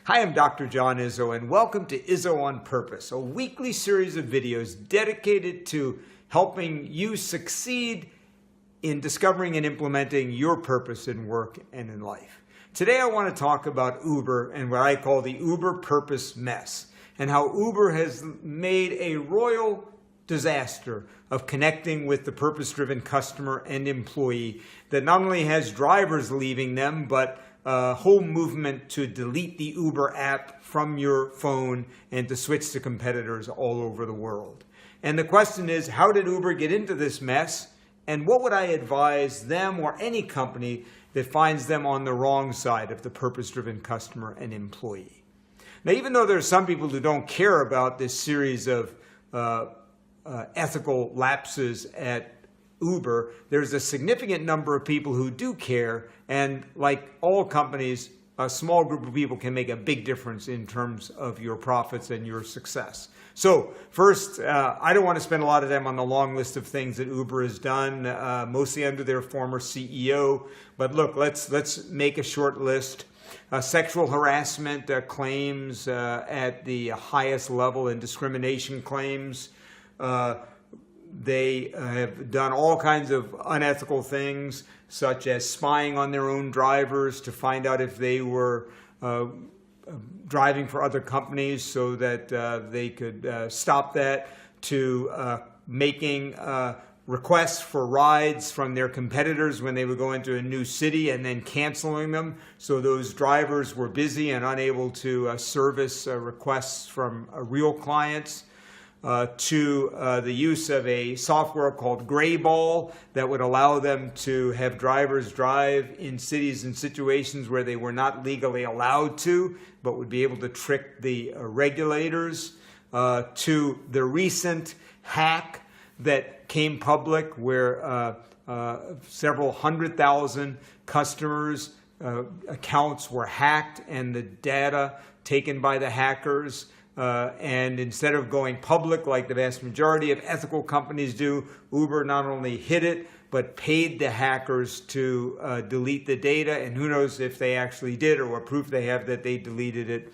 Hi, I'm Dr. John Izzo, and welcome to Izzo on Purpose, a weekly series of videos dedicated to helping you succeed in discovering and implementing your purpose in work and in life. Today I want to talk about Uber and what I call the Uber purpose mess, and how Uber has made a royal disaster of connecting with the purpose-driven customer and employee that not only has drivers leaving them, but a whole movement to delete the Uber app from your phone and to switch to competitors all over the world. And the question is, how did Uber get into this mess? And what would I advise them or any company that finds them on the wrong side of the purpose-driven customer and employee? Now, even though there are some people who don't care about this series of ethical lapses at Uber, there's a significant number of people who do care, and like all companies, a small group of people can make a big difference in terms of your profits and your success. So first, I don't want to spend a lot of time on the long list of things that Uber has done, mostly under their former CEO, but look, let's make a short list. Sexual harassment claims at the highest level, and discrimination claims. They have done all kinds of unethical things, such as spying on their own drivers to find out if they were driving for other companies so that they could stop that, to making requests for rides from their competitors when they would go into a new city and then canceling them. So those drivers were busy and unable to service requests from real clients. To the use of a software called Greyball that would allow them to have drivers drive in cities and situations where they were not legally allowed to, but would be able to trick the regulators. To the recent hack that came public where several 100,000 customers' accounts were hacked and the data taken by the hackers. And instead of going public like the vast majority of ethical companies do, Uber not only hid it, but paid the hackers to delete the data. And who knows if they actually did or what proof they have that they deleted it.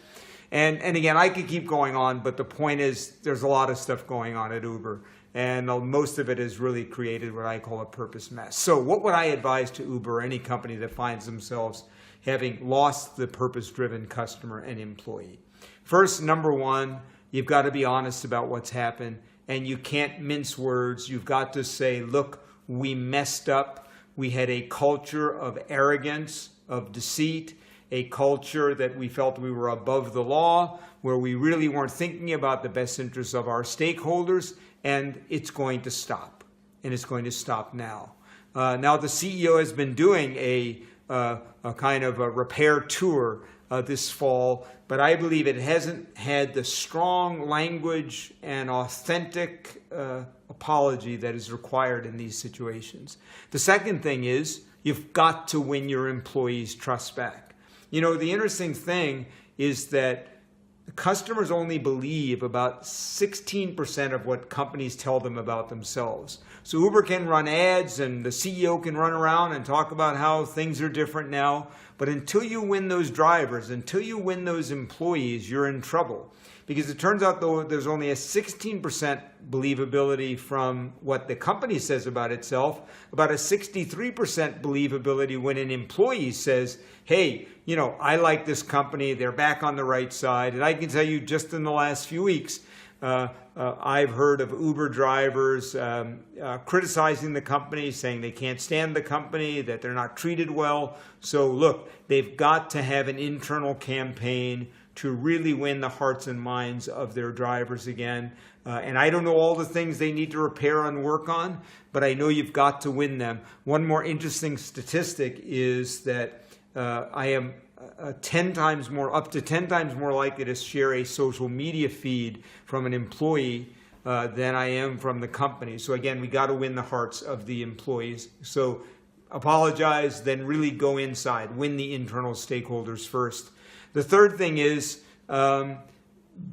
And again, I could keep going on, but the point is there's a lot of stuff going on at Uber. And most of it has really created what I call a purpose mess. So what would I advise to Uber or any company that finds themselves having lost the purpose-driven customer and employee? First, number one, you've got to be honest about what's happened, and you can't mince words. You've got to say, look, we messed up. We had a culture of arrogance, of deceit, a culture that we felt we were above the law, where we really weren't thinking about the best interests of our stakeholders, and it's going to stop, and it's going to stop now. Now, the CEO has been doing a kind of a repair tour this fall, but I believe it hasn't had the strong language and authentic apology that is required in these situations. The second thing is you've got to win your employees' trust back. You know, the interesting thing is that customers only believe about 16% of what companies tell them about themselves. So Uber can run ads and the CEO can run around and talk about how things are different now. But until you win those drivers, until you win those employees, you're in trouble. Because it turns out, though, there's only a 16% believability from what the company says about itself, about a 63% believability when an employee says, hey, you know, I like this company, they're back on the right side. And I can tell you just in the last few weeks, I've heard of Uber drivers criticizing the company, saying they can't stand the company, that they're not treated well. So look, they've got to have an internal campaign to really win the hearts and minds of their drivers again. And I don't know all the things they need to repair and work on, but I know you've got to win them. One more interesting statistic is that I am up to 10 times more likely to share a social media feed from an employee than I am from the company. So again, we got to win the hearts of the employees. So apologize, then really go inside, win the internal stakeholders first. The third thing is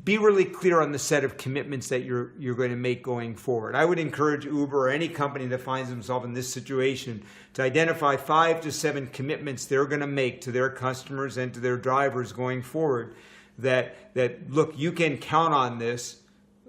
be really clear on the set of commitments that you're going to make going forward. I would encourage Uber or any company that finds themselves in this situation to identify 5 to 7 commitments they're going to make to their customers and to their drivers going forward that look, you can count on this.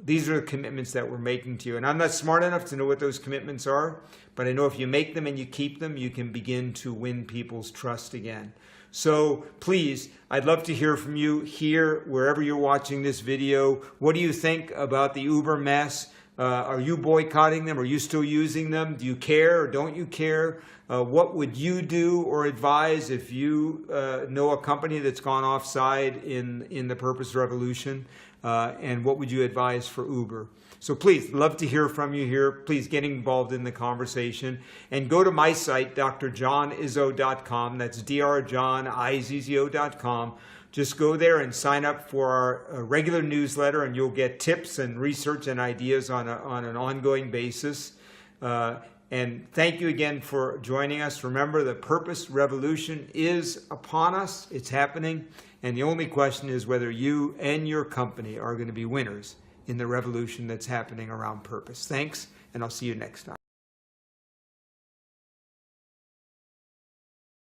These are the commitments that we're making to you. And I'm not smart enough to know what those commitments are, but I know if you make them and you keep them, you can begin to win people's trust again. So please, I'd love to hear from you here, wherever you're watching this video. What do you think about the Uber mess? Are you boycotting them? Are you still using them? Do you care or don't you care? What would you do or advise if you know a company that's gone offside in the purpose revolution? And what would you advise for Uber? So please, love to hear from you here. Please get involved in the conversation. And go to my site, drjohnizzo.com. That's drjohnizzo.com. Just go there and sign up for our regular newsletter, and you'll get tips and research and ideas on an ongoing basis. And thank you again for joining us. Remember, the purpose revolution is upon us. It's happening. And the only question is whether you and your company are going to be winners in the revolution that's happening around purpose. Thanks, and I'll see you next time.